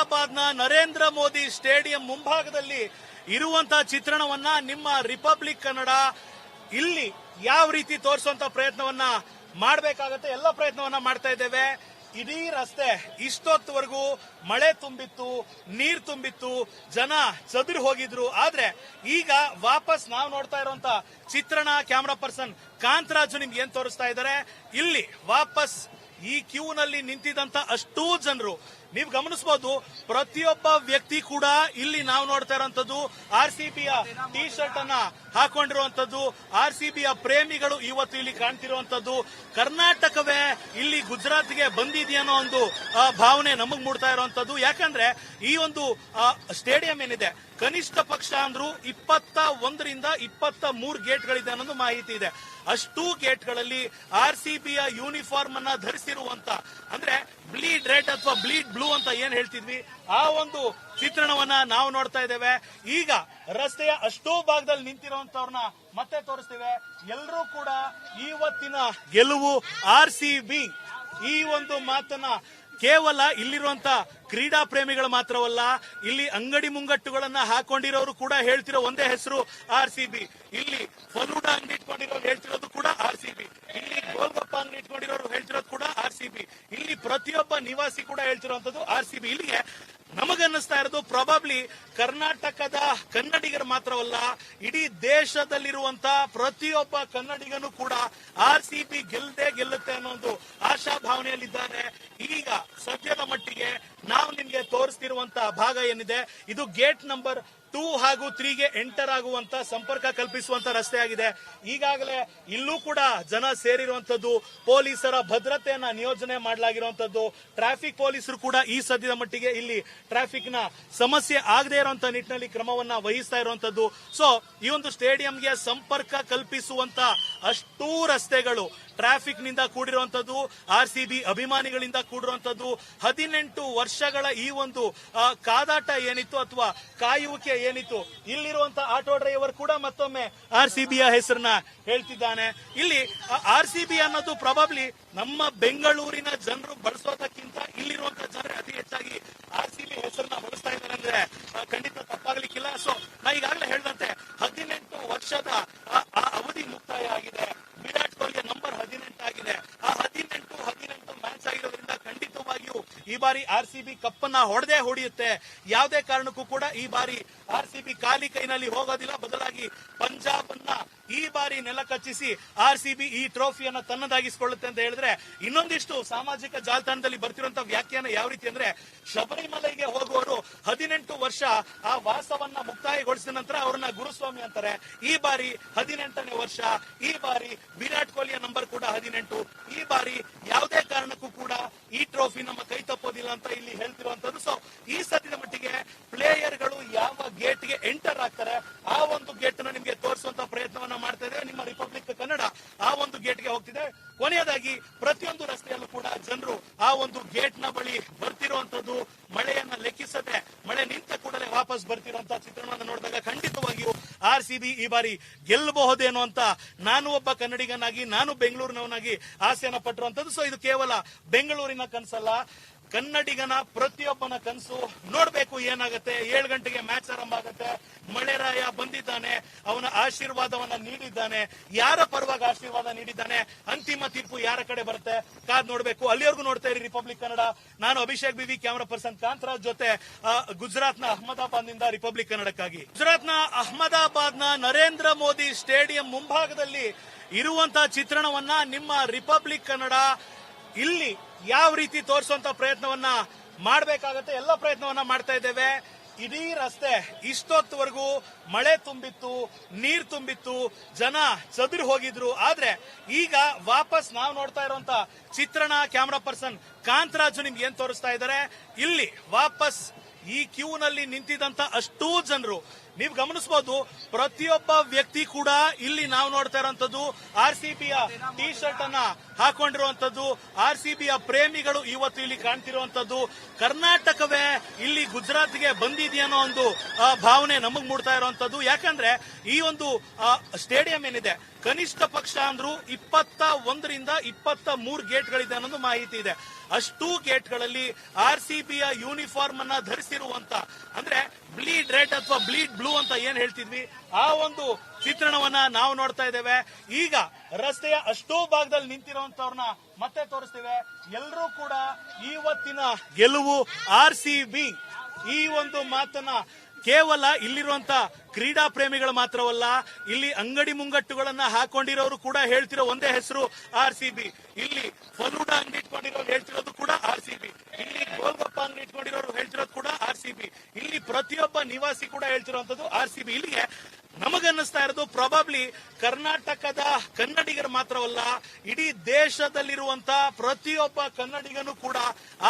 ಅಹಮದಾಬಾದ್ನ Narendra Modi stadium ಮುಂಭಾಗದಲ್ಲಿ ಇರುವಂತಹ ಚಿತ್ರಣವನ್ನ ನಿಮ್ಮ ರಿಪಬ್ಲಿಕ್ ಕನ್ನಡ ಇಲ್ಲಿ ಯಾವ ರೀತಿ ತೋರಿಸುವಂತ ಪ್ರಯತ್ನವನ್ನ ಮಾಡಬೇಕಾಗತ್ತೆ, ಎಲ್ಲ ಪ್ರಯತ್ನವನ್ನ ಮಾಡ್ತಾ ಇದ್ದೇವೆ. ಇಡೀ ರಸ್ತೆ ಇಷ್ಟೊತ್ತವರೆಗೂ ಮಳೆ ತುಂಬಿತ್ತು, ನೀರು ತುಂಬಿತ್ತು, ಜನ ಚದುರಿ ಹೋಗಿದ್ರು. ಆದ್ರೆ ಈಗ ವಾಪಸ್ ನಾವು ನೋಡ್ತಾ ಇರುವಂತ ಚಿತ್ರಣ ಕ್ಯಾಮರಾ ಪರ್ಸನ್ ಕಾಂತರಾಜು ನಿಮ್ಗೆ ಏನ್ ತೋರಿಸ್ತಾ ಇದ್ದಾರೆ, ಇಲ್ಲಿ ವಾಪಸ್ ಈ ಕ್ಯೂನಲ್ಲಿ ನಿಂತಿದ್ದಂತ ಅಷ್ಟೂ ಜನರು ನೀವು ಗಮನಿಸಬಹುದು. ಪ್ರತಿಯೊಬ್ಬ ವ್ಯಕ್ತಿ ಕೂಡ ಇಲ್ಲಿ ನಾವು ನೋಡ್ತಾ ಇರುವಂತದ್ದು RCBಯ ಟಿ ಶರ್ಟ್ ಅನ್ನ ಹಾಕೊಂಡಿರುವಂತದ್ದು, RCBಯ ಪ್ರೇಮಿಗಳು ಇವತ್ತು ಇಲ್ಲಿ ಕಾಣ್ತಿರುವಂತದ್ದು. ಕರ್ನಾಟಕವೇ ಇಲ್ಲಿ ಗುಜರಾತ್ಗೆ ಬಂದಿದೆಯನ್ನೋ ಒಂದು ಭಾವನೆ ನಮಗ್ ಮೂಡ್ತಾ ಇರುವಂತದ್ದು. ಯಾಕಂದ್ರೆ ಈ ಒಂದು ಸ್ಟೇಡಿಯಂ ಏನಿದೆ ಕನಿಷ್ಠ ಪಕ್ಷ ಅಂದ್ರೂ 21ರಿಂದ 23 ಗೇಟ್ಗಳಿದೆ ಅನ್ನೋದು ಮಾಹಿತಿ ಇದೆ. ಅಷ್ಟೂ ಗೇಟ್ಗಳಲ್ಲಿ RCBಯ ಯೂನಿಫಾರ್ಮ್ ಅನ್ನ ಧರಿಸಿರುವಂತ, ಅಂದ್ರೆ ಬ್ಲೀಡ್ ರೆಡ್ ಅಥವಾ ಬ್ಲೀಡ್ ಬ್ಲೂ ಅಂತ ಏನ್ ಹೇಳ್ತಿದ್ವಿ, ಆ ಒಂದು ಚಿತ್ರಣವನ್ನ ನಾವು ನೋಡ್ತಾ ಇದ್ದೇವೆ. ಈಗ ರಸ್ತೆಯ ಅಷ್ಟೂ ಭಾಗದಲ್ಲಿ ನಿಂತಿರುವಂತವ್ರನ್ನ ಮತ್ತೆ ತೋರಿಸ್ತೇವೆ. ಎಲ್ಲರೂ ಕೂಡ ಇವತ್ತಿನ ಗೆಲುವು RCB ಈ ಒಂದು ಮಾತನ್ನ ಕೇವಲ ಇಲ್ಲಿರುವಂತ ಕ್ರೀಡಾ ಪ್ರೇಮಿಗಳು ಮಾತ್ರವಲ್ಲ, ಇಲ್ಲಿ ಅಂಗಡಿ ಮುಂಗಟ್ಟುಗಳನ್ನ ಹಾಕೊಂಡಿರೋರು ಕೂಡ ಹೇಳ್ತಿರೋ ಒಂದೇ ಹೆಸರು RCB. ಇಲ್ಲಿ ಫಲೂಡಾ ಅಂಗಡಿ ಇಟ್ಕೊಂಡಿರೋರು ಹೇಳ್ತಿರೋದು ಕೂಡ RCB. ಇಲ್ಲಿ ಗೋಲ್ಗಪ್ಪ ಅಂಗಡಿ ಇಟ್ಕೊಂಡಿರೋರು ಹೇಳ್ತಿರೋದು ಕೂಡ RCB. ಇಲ್ಲಿ ಪ್ರತಿಯೊಬ್ಬ ನಿವಾಸಿ ಕೂಡ ಹೇಳ್ತಿರುವಂತದ್ದು RCB. ಇಲ್ಲಿಗೆ ನಮಗನ್ನಿಸ್ತಾ ಇರೋದು ಪ್ರಾಬಬ್ಲಿ ಕರ್ನಾಟಕದ ಕನ್ನಡಿಗರು ಮಾತ್ರವಲ್ಲ, ಇಡೀ ದೇಶದಲ್ಲಿರುವಂತ ಪ್ರತಿಯೊಬ್ಬ ಕನ್ನಡಿಗನು ಕೂಡ RCB ಗೆಲ್ಲುತ್ತೆ ಅನ್ನೋ ಒಂದು ಆಶಾಭಾವನೆಯಲ್ಲಿದ್ದಾರೆ. ಈಗ ಸದ್ಯದ ಮಟ್ಟಿಗೆ ನಾವು ನಿಮ್ಗೆ ತೋರಿಸ್ತಿರುವಂತ ಭಾಗ ಏನಿದೆ, ಇದು ಗೇಟ್ ನಂಬರ್ 2 ಹಾಗೂ 3ಗೆ ಎಂಟರ್ ಆಗುವಂತ ಸಂಪರ್ಕ ಕಲ್ಪಿಸುವಂತ ರಸ್ತೆ ಆಗಿದೆ. ಈಗಾಗಲೇ ಇಲ್ಲೂ ಕೂಡ ಜನ ಸೇರಿರುವಂತದ್ದು, ಪೊಲೀಸರ ಭದ್ರತೆಯನ್ನ ನಿಯೋಜನೆ ಮಾಡಲಾಗಿರುವಂತದ್ದು, ಟ್ರಾಫಿಕ್ ಪೊಲೀಸರು ಕೂಡ ಈ ಸದ್ಯದ ಮಟ್ಟಿಗೆ ಇಲ್ಲಿ ಟ್ರಾಫಿಕ್ ನ ಸಮಸ್ಯೆ ಆಗದೆ ಇರುವಂತ ನಿಟ್ಟಿನಲ್ಲಿ ಕ್ರಮವನ್ನ ವಹಿಸ್ತಾ ಇರುವಂತದ್ದು. ಸೊ ಈ ಒಂದು ಸ್ಟೇಡಿಯಂಗೆ ಸಂಪರ್ಕ ಕಲ್ಪಿಸುವಂತ ಅಷ್ಟೂ ರಸ್ತೆಗಳು ಟ್ರಾಫಿಕ್ ನಿಂದ ಕೂಡಿರುವಂತದ್ದು, RCB ಅಭಿಮಾನಿಗಳಿಂದ ಕೂಡಿರುವಂತದ್ದು. 18 ವರ್ಷಗಳ ಈ ಒಂದು ಕಾದಾಟ ಏನಿತ್ತು ಅಥವಾ ಕಾಯುವಿಕೆ ಏನಿತ್ತು, ಇಲ್ಲಿರುವಂತಹ ಆಟೋ ಡ್ರೈವರ್ ಕೂಡ ಮತ್ತೊಮ್ಮೆ RCBಯ ಹೆಸರನ್ನ ಹೇಳ್ತಿದ್ದಾನೆ. ಇಲ್ಲಿ RCB ಅನ್ನೋದು ಪ್ರಾಬಬ್ಲಿ ನಮ್ಮ ಬೆಂಗಳೂರಿನ ಜನರು ಬಳಸೋದಕ್ಕಿಂತ ಇಲ್ಲಿರುವಂತಹ ಜನರು ಅತಿ ಹೆಚ್ಚಾಗಿ RCB ಹೆಸರನ್ನ ಬಳಸ್ತಾ ಇದ್ದಾರೆ ಅಂದ್ರೆ ಖಂಡಿತ ತಪ್ಪಾಗ್ಲಿಕ್ಕಿಲ್ಲ. ಸೊ ನಾ ಈಗಾಗಲೇ ಹೇಳಿದಂತೆ 18 ವರ್ಷದ ಅವಧಿ ಮುಕ್ತಾಯ ಆಗಿದೆ. ವಿರಾಟ್ ಕೊಹ್ಲಿಯ ನಂಬರ್ 18 ಆಗಿದೆ. ಆ 18 ಮ್ಯಾಚ್ ಆಗಿರೋದ್ರಿಂದ ಖಂಡಿತವಾಗಿಯೂ ಈ ಬಾರಿ RCB ಕಪ್ಪನ್ನ ಹೊಡೆಯುತ್ತೆ. ಯಾವುದೇ ಕಾರಣಕ್ಕೂ ಕೂಡ ಈ ಬಾರಿ RCB ಖಾಲಿ ಕೈನಲ್ಲಿ ಹೋಗೋದಿಲ್ಲ. ಬದಲಾಗಿ ಪಂಜಾಬ್ ಅನ್ನ ಈ ಬಾರಿ ನೆಲಕಚ್ಚಿಸಿ RCB ಈ ಟ್ರೋಫಿಯನ್ನ ತನ್ನದಾಗಿಸಿಕೊಳ್ಳುತ್ತೆ ಅಂತ ಹೇಳಿದ್ರೆ, ಇನ್ನೊಂದಿಷ್ಟು ಸಾಮಾಜಿಕ ಜಾಲತಾಣದಲ್ಲಿ ಬರ್ತಿರುವಂತಹ ವ್ಯಾಖ್ಯಾನ ಯಾವ ರೀತಿ ಅಂದ್ರೆ, ಶಬರಿಮಲೆಗೆ ಹೋಗುವವರು 18 ವರ್ಷ ಆ ವಾಸವನ್ನ ಮುಕ್ತಾಯಗೊಳಿಸಿದ ನಂತರ ಅವ್ರನ್ನ ಗುರುಸ್ವಾಮಿ ಅಂತಾರೆ. ಈ ಬಾರಿ 18ನೇ ವರ್ಷ, ಈ ಬಾರಿ ವಿರಾಟ್ ಕೊಹ್ಲಿಯ ನಂಬರ್ ಕೂಡ 18. ಈ ಬಾರಿ ಯಾವುದೇ ಕಾರಣಕ್ಕೂ ಕೂಡ ಈ ಟ್ರೋಫಿ ನಮ್ಮ ಕೈ ತಪ್ಪೋದಿಲ್ಲ ಅಂತ ಇಲ್ಲಿ ಹೇಳ್ತಿರುವಂತದ್ದು. ಸೊ ಈ ಸದ್ಯದ ಮಟ್ಟಿಗೆ ಪ್ಲೇಯರ್ಗಳು ಯಾವ ಗೇಟ್ಗೆ ಎಂಟರ್ ಆಗ್ತಾರೆ ಆ ಒಂದು ಗೇಟ್ ನ ನಿಮಗೆ ತೋರಿಸುವಂತ ಪ್ರಯತ್ನವನ್ನ ಮಾಡ್ತಾ ಇದೆ ನಿಮ್ಮ ರಿಪಬ್ಲಿಕ್ ಕನ್ನಡ. ಆ ಒಂದು ಗೇಟ್ಗೆ ಹೋಗ್ತಿದೆ. ಕೊನೆಯದಾಗಿ ಪ್ರತಿಯೊಂದು ರಸ್ತೆಯಲ್ಲೂ ಕೂಡ ಜನರು ಆ ಒಂದು ಗೇಟ್ ನ ಬಳಿ ಬರ್ತಿರುವಂತದ್ದು, ಮಳೆಯನ್ನ ಲೆಕ್ಕಿಸದೆ ಮಳೆ ನಿಂತ ಕೂಡಲೇ ವಾಪಸ್ ಬರ್ತಿರುವಂತಹ ಚಿತ್ರಣವನ್ನು ನೋಡಿದಾಗ ಖಂಡಿತವಾಗಿಯೂ RCB ಈ ಬಾರಿ ಗೆಲ್ಲಬಹುದೇನೋ ಅಂತ ನಾನು ಒಬ್ಬ ಕನ್ನಡಿಗನಾಗಿ, ನಾನು ಬೆಂಗಳೂರಿನವನಾಗಿ ಆಸೆಯನ್ನ ಪಟ್ಟಿರುವಂತದ್ದು. ಸೊ ಇದು ಕೇವಲ ಬೆಂಗಳೂರಿನ ಕನಸಲ್ಲ, ಕನ್ನಡಿಗನ ಪ್ರತಿಯೊಬ್ಬನ ಕನಸು. ನೋಡ್ಬೇಕು ಏನಾಗತ್ತೆ. 7 ಗಂಟೆಗೆ ಮ್ಯಾಚ್ ಆರಂಭ ಆಗುತ್ತೆ. ಮಳೆರಾಯ ಬಂದಿದ್ದಾನೆ, ಅವನ ಆಶೀರ್ವಾದವನ್ನ ನೀಡಿದ್ದಾನೆ. ಯಾರ ಪರವಾಗಿ ಆಶೀರ್ವಾದ ನೀಡಿದ್ದಾನೆ, ಅಂತಿಮ ತೀರ್ಪು ಯಾರ ಕಡೆ ಬರುತ್ತೆ ಕಾದ್ ನೋಡ್ಬೇಕು. ಅಲ್ಲಿವರೆಗೂ ನೋಡ್ತಾ ಇರಿ ರಿಪಬ್ಲಿಕ್ ಕನ್ನಡ. ನಾನು Abhishek B V, camera person Kantharaj ಜೊತೆ ಗುಜರಾತ್ನ ಅಹಮದಾಬಾದ್ ನಿಂದ ರಿಪಬ್ಲಿಕ್ ಕನ್ನಡಕ್ಕಾಗಿ. ಗುಜರಾತ್ನ ಅಹಮದಾಬಾದ್ನ ನರೇಂದ್ರ ಮೋದಿ ಸ್ಟೇಡಿಯಂ ಮುಂಭಾಗದಲ್ಲಿ ಇರುವಂತಹ ಚಿತ್ರಣವನ್ನ ನಿಮ್ಮ ರಿಪಬ್ಲಿಕ್ ಕನ್ನಡ ಇಲ್ಲಿ ಯಾವ ರೀತಿ ತೋರಿಸುವಂತ ಪ್ರಯತ್ನವನ್ನ ಮಾಡಬೇಕಾಗತ್ತೆ, ಎಲ್ಲ ಪ್ರಯತ್ನವನ್ನ ಮಾಡ್ತಾ ಇದ್ದೇವೆ. ಇಡೀ ರಸ್ತೆ ಇಷ್ಟೊತ್ತವರೆಗೂ ಮಳೆ ತುಂಬಿತ್ತು, ನೀರು ತುಂಬಿತ್ತು, ಜನ ಚದುರಿ ಹೋಗಿದ್ರು. ಆದ್ರೆ ಈಗ ವಾಪಸ್ ನಾವು ನೋಡ್ತಾ ಇರುವಂತ ಚಿತ್ರಣ ಕ್ಯಾಮರಾ ಪರ್ಸನ್ ಕಾಂತರಾಜು ನಿಮ್ಗೆ ಏನ್ ತೋರಿಸ್ತಾ ಇದ್ದಾರೆ, ಇಲ್ಲಿ ವಾಪಸ್ ಈ ಕ್ಯೂನಲ್ಲಿ ನಿಂತಿದ್ದಂತ ಅಷ್ಟೂ ಜನರು ನೀವು ಗಮನಿಸಬಹುದು, ಪ್ರತಿಯೊಬ್ಬ ವ್ಯಕ್ತಿ ಕೂಡ ಇಲ್ಲಿ ನಾವು ನೋಡ್ತಾ ಇರುವಂತದ್ದು RCBಯ ಟಿ ಶರ್ಟ್ ಅನ್ನ ಹಾಕೊಂಡಿರುವಂತದ್ದು, RCBಯ ಪ್ರೇಮಿಗಳು ಇವತ್ತು ಇಲ್ಲಿ ಕಾಣ್ತಿರುವಂತದ್ದು. ಕರ್ನಾಟಕವೇ ಇಲ್ಲಿ ಗುಜರಾತ್ಗೆ ಬಂದಿದೆಯನ್ನೋ ಒಂದು ಭಾವನೆ ನಮಗ್ ಮೂಡ್ತಾ ಇರುವಂತದ್ದು. ಯಾಕಂದ್ರೆ ಈ ಒಂದು ಸ್ಟೇಡಿಯಂ ಏನಿದೆ, ಕನಿಷ್ಠ ಪಕ್ಷ ಅಂದ್ರೂ 21ರಿಂದ 23 ಗೇಟ್ಗಳಿದೆ ಅನ್ನೋದು ಮಾಹಿತಿ ಇದೆ. ಅಷ್ಟೂ ಗೇಟ್ಗಳಲ್ಲಿ RCBಯ ಯೂನಿಫಾರ್ಮ್ ಅನ್ನ ಧರಿಸಿರುವಂತ, ಅಂದ್ರೆ ಬ್ಲೀಡ್ ರೆಡ್ ಅಥವಾ ಬ್ಲೀಡ್ ಬ್ಲೂ ಅಂತ ಏನ್ ಹೇಳ್ತಿದ್ವಿ, ಆ ಒಂದು ಚಿತ್ರಣವನ್ನ ನಾವು ನೋಡ್ತಾ ಇದ್ದೇವೆ. ಈಗ ರಸ್ತೆಯ ಅಷ್ಟೋ ಭಾಗದಲ್ಲಿ ನಿಂತಿರುವಂತವ್ರನ್ನ ಮತ್ತೆ ತೋರಿಸ್ತೇವೆ. ಎಲ್ಲರೂ ಕೂಡ ಇವತ್ತಿನ ಗೆಲುವು RCB, ಈ ಒಂದು ಮಾತನ್ನ ಕೇವಲ ಇಲ್ಲಿರುವಂತ ಕ್ರೀಡಾ ಪ್ರೇಮಿಗಳು ಮಾತ್ರವಲ್ಲ, ಇಲ್ಲಿ ಅಂಗಡಿ ಮುಂಗಟ್ಟುಗಳನ್ನ ಹಾಕೊಂಡಿರೋರು ಕೂಡ ಹೇಳ್ತಿರೋ ಒಂದೇ ಹೆಸರು RCB. ಇಲ್ಲಿ ಫಲೂಡಾ ಅಂಗಡಿ ಇಟ್ಕೊಂಡಿರೋರು ಹೇಳ್ತಿರೋದು ಕೂಡ RCB. ಇಲ್ಲಿ ಗೋಲ್ಗಪ್ಪ ಅಂಗಡಿ ಇಟ್ಕೊಂಡಿರೋರು ಹೇಳ್ತಿರೋದು ಕೂಡ RCB. ಇಲ್ಲಿ ಪ್ರತಿಯೊಬ್ಬ ನಿವಾಸಿ ಕೂಡ ಹೇಳ್ತಿರೋಂಥದ್ದು RCB. ಇಲ್ಲಿಗೆ ನಮಗನ್ನಿಸ್ತಾ ಇರೋದು ಪ್ರಾಬಬ್ಲಿ ಕರ್ನಾಟಕದ ಕನ್ನಡಿಗರು ಮಾತ್ರವಲ್ಲ, ಇಡೀ ದೇಶದಲ್ಲಿರುವಂತ ಪ್ರತಿಯೊಬ್ಬ ಕನ್ನಡಿಗನು ಕೂಡ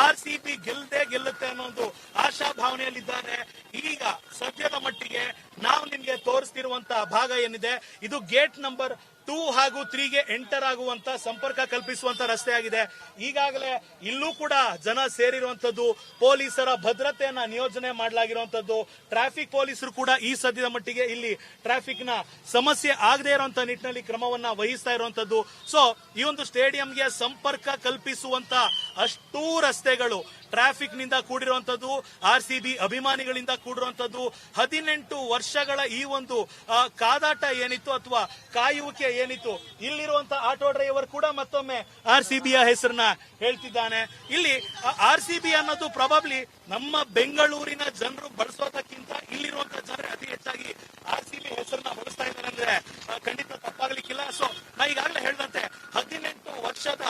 RCB ಗೆಲ್ಲದೆ ಗೆಲ್ಲುತ್ತೆ ಅನ್ನೋ ಒಂದು ಆಶಾಭಾವನೆಯಲ್ಲಿದ್ದಾರೆ. ಈಗ ಸದ್ಯದ ಮಟ್ಟಿಗೆ ನಾವು ನಿಮ್ಗೆ ತೋರಿಸ್ತಿರುವಂತ ಭಾಗ ಏನಿದೆ, ಇದು ಗೇಟ್ ನಂಬರ್ 2 ಹಾಗೂ 3ಗೆ ಎಂಟರ್ ಆಗುವಂತ ಸಂಪರ್ಕ ಕಲ್ಪಿಸುವಂತ ರಸ್ತೆ ಆಗಿದೆ. ಈಗಾಗಲೇ ಇಲ್ಲೂ ಕೂಡ ಜನ ಸೇರಿರುವಂತದ್ದು, ಪೊಲೀಸರ ಭದ್ರತೆಯನ್ನ ನಿಯೋಜನೆ ಮಾಡಲಾಗಿರುವಂತದ್ದು. ಟ್ರಾಫಿಕ್ ಪೊಲೀಸರು ಕೂಡ ಈ ಸದ್ಯದ ಮಟ್ಟಿಗೆ ಇಲ್ಲಿ ಟ್ರಾಫಿಕ್ ನ ಸಮಸ್ಯೆ ಆಗದೆ ಇರುವಂತ ನಿಟ್ಟಿನಲ್ಲಿ ಕ್ರಮವನ್ನ ವಹಿಸ್ತಾ ಇರುವಂತದ್ದು. ಸೊ ಈ ಒಂದು ಸ್ಟೇಡಿಯಂಗೆ ಸಂಪರ್ಕ ಕಲ್ಪಿಸುವಂತ ಅಷ್ಟೂ ರಸ್ತೆಗಳು ಟ್ರಾಫಿಕ್ ನಿಂದ ಕೂಡಿರುವಂತದ್ದು, RCB ಅಭಿಮಾನಿಗಳಿಂದ ಕೂಡಿರುವಂತದ್ದು. 18 ವರ್ಷಗಳ ಈ ಒಂದು ಕಾದಾಟ ಏನಿತ್ತು ಅಥವಾ ಕಾಯುವಿಕೆ ಏನಿತ್ತು, ಇಲ್ಲಿರುವಂತ ಆಟೋ ಡ್ರೈವರ್ ಕೂಡ ಮತ್ತೊಮ್ಮೆ RCBಯ ಹೆಸರನ್ನ ಹೇಳ್ತಿದ್ದಾನೆ. ಇಲ್ಲಿ RCB ಅನ್ನೋದು ಪ್ರಾಬಬ್ಲಿ ನಮ್ಮ ಬೆಂಗಳೂರಿನ ಜನರು ಬಳಸೋದಕ್ಕಿಂತ ಇಲ್ಲಿರುವಂತ ಜನರೇ ಅತಿ ಹೆಚ್ಚಾಗಿ RCB ಹೆಸರನ್ನ ಬಳಸ್ತಾ ಇದ್ದಾರೆ ಅಂದ್ರೆ ಖಂಡಿತ ತಪ್ಪಾಗ್ಲಿಕ್ಕಿಲ್ಲ. ಸೊ ನಾ ಈಗಾಗಲೇ ಹೇಳಿದಂತೆ 18 ವರ್ಷದ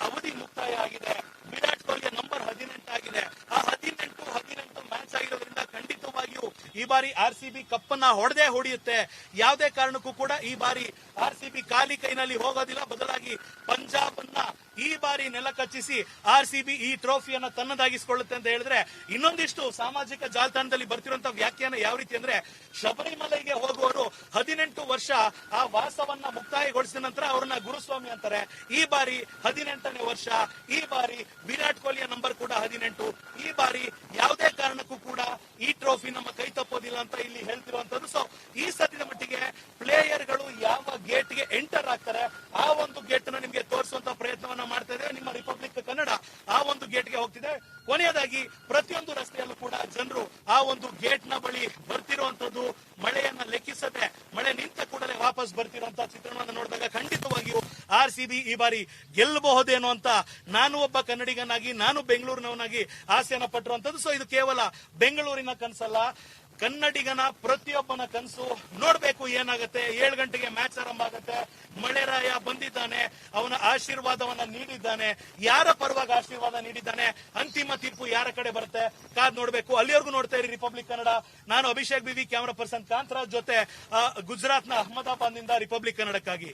ಅವಧಿ ಮುಕ್ತಾಯ ಆಗಿದೆ. ವಿರಾಟ್ ಕೊಹ್ಲಿಯ ನಂಬರ್ 18 ಆಗಿದೆ. ಆ 18 ಮ್ಯಾಚ್ ಆಗಿರೋದ್ರಿಂದ ಖಂಡಿತವಾಗಿಯೂ ಈ ಬಾರಿ RCB ಕಪ್ಪನ್ನ ಹೊಡೆಯುತ್ತೆ. ಯಾವುದೇ ಕಾರಣಕ್ಕೂ ಕೂಡ ಈ ಬಾರಿ RCB ಖಾಲಿ ಕೈನಲ್ಲಿ ಹೋಗೋದಿಲ್ಲ. ಬದಲಾಗಿ ಪಂಜಾಬ್ ಅನ್ನ ಈ ಬಾರಿ ನೆಲ ಕಚ್ಚಿಸಿ RCB ಈ ಟ್ರೋಫಿಯನ್ನ ತನ್ನದಾಗಿಸಿಕೊಳ್ಳುತ್ತೆ ಅಂತ ಹೇಳಿದ್ರೆ, ಇನ್ನೊಂದಿಷ್ಟು ಸಾಮಾಜಿಕ ಜಾಲತಾಣದಲ್ಲಿ ಬರ್ತಿರುವಂತ ವ್ಯಾಖ್ಯಾನ ಯಾವ ರೀತಿ ಅಂದ್ರೆ, ಶಬರಿಮಲೆಗೆ ಹೋಗುವವರು 18 ವರ್ಷ ಆ ವಾಸವನ್ನ ಮುಕ್ತಾಯಗೊಳಿಸಿದ ನಂತರ ಅವರನ್ನ ಗುರುಸ್ವಾಮಿ ಅಂತಾರೆ. ಈ ಬಾರಿ 18ನೇ ವರ್ಷ. ಈ ಬಾರಿ ವಿರಾಟ್ ಕೊಹ್ಲಿಯ ನಂಬರ್ ಕೂಡ 18. ಈ ಬಾರಿ ಯಾವುದೇ ಕಾರಣಕ್ಕೂ ಕೂಡ ಈ ಟ್ರೋಫಿ ನಮ್ಮ ಕೈ ತಪ್ಪೋದಿಲ್ಲ ಅಂತ ಇಲ್ಲಿ ಹೇಳ್ತಿರುವಂತದ್ದು. ಸೊ ಈ ಸದ್ಯದ ಮಟ್ಟಿಗೆ ಪ್ಲೇಯರ್ಗಳು ಯಾವ ಗೇಟ್ಗೆ ಎಂಟರ್ ಆಗ್ತಾರೆ ಆ ಒಂದು ಗೇಟ್ ಅನ್ನು ನಿಮಗೆ ತೋರಿಸುವಂತ ಪ್ರಯತ್ನವನ್ನ ಮಾಡ್ತಾ ಇದ್ದೇವೆ. ನಿಮ್ಮ ರಿಪಬ್ಲಿಕ್ ಕನ್ನಡ ಆ ಒಂದು ಗೇಟ್ಗೆ ಹೋಗ್ತಿದೆ. ಕೊನೆಯದಾಗಿ ಪ್ರತಿಯೊಂದು ರಸ್ತೆಯಲ್ಲೂ ಕೂಡ ಜನರು ಆ ಒಂದು ಗೇಟ್ ನ ಬಳಿ ಬರ್ತಿರುವಂತದ್ದು, ಮಳೆಯನ್ನ ಲೆಕ್ಕಿಸದೆ ಮಳೆ ನಿಂತ ಕೂಡಲೇ ವಾಪಸ್ ಬರ್ತಿರುವಂತಹ ಚಿತ್ರಣವನ್ನು ನೋಡಿದಾಗ ಖಂಡಿತವಾಗಿಯೂ RCB ಈ ಬಾರಿ ಗೆಲ್ಲಬಹುದೇನೋ ಅಂತ ನಾನು ಒಬ್ಬ ಕನ್ನಡಿಗನಾಗಿ, ನಾನು ಬೆಂಗಳೂರಿನವನಾಗಿ ಆಸೆಯನ್ನ ಪಟ್ಟಿರುವಂತದ್ದು. ಸೊ ಇದು ಕೇವಲ ಬೆಂಗಳೂರಿನ ಕನಸಲ್ಲ, ಕನ್ನಡಿಗನ ಪ್ರತಿಯೊಬ್ಬನ ಕನಸು. ನೋಡ್ಬೇಕು ಏನಾಗುತ್ತೆ. 7 ಗಂಟೆಗೆ ಮ್ಯಾಚ್ ಆರಂಭ ಆಗುತ್ತೆ. ಮಳೆರಾಯ ಬಂದಿದ್ದಾನೆ, ಅವನ ಆಶೀರ್ವಾದವನ್ನ ನೀಡಿದ್ದಾನೆ. ಯಾರ ಪರವಾಗಿ ಆಶೀರ್ವಾದ ನೀಡಿದ್ದಾನೆ, ಅಂತಿಮ ತೀರ್ಪು ಯಾರ ಕಡೆ ಬರುತ್ತೆ ಕಾದ್ ನೋಡ್ಬೇಕು. ಅಲ್ಲಿವರೆಗೂ ನೋಡ್ತಾ ಇರಿ ರಿಪಬ್ಲಿಕ್ ಕನ್ನಡ. ನಾನು Abhishek B V, camera person Kantharaj ಜೊತೆ ಗುಜರಾತ್ನ ಅಹಮದಾಬಾದ್ ನಿಂದ ರಿಪಬ್ಲಿಕ್ ಕನ್ನಡಕ್ಕಾಗಿ.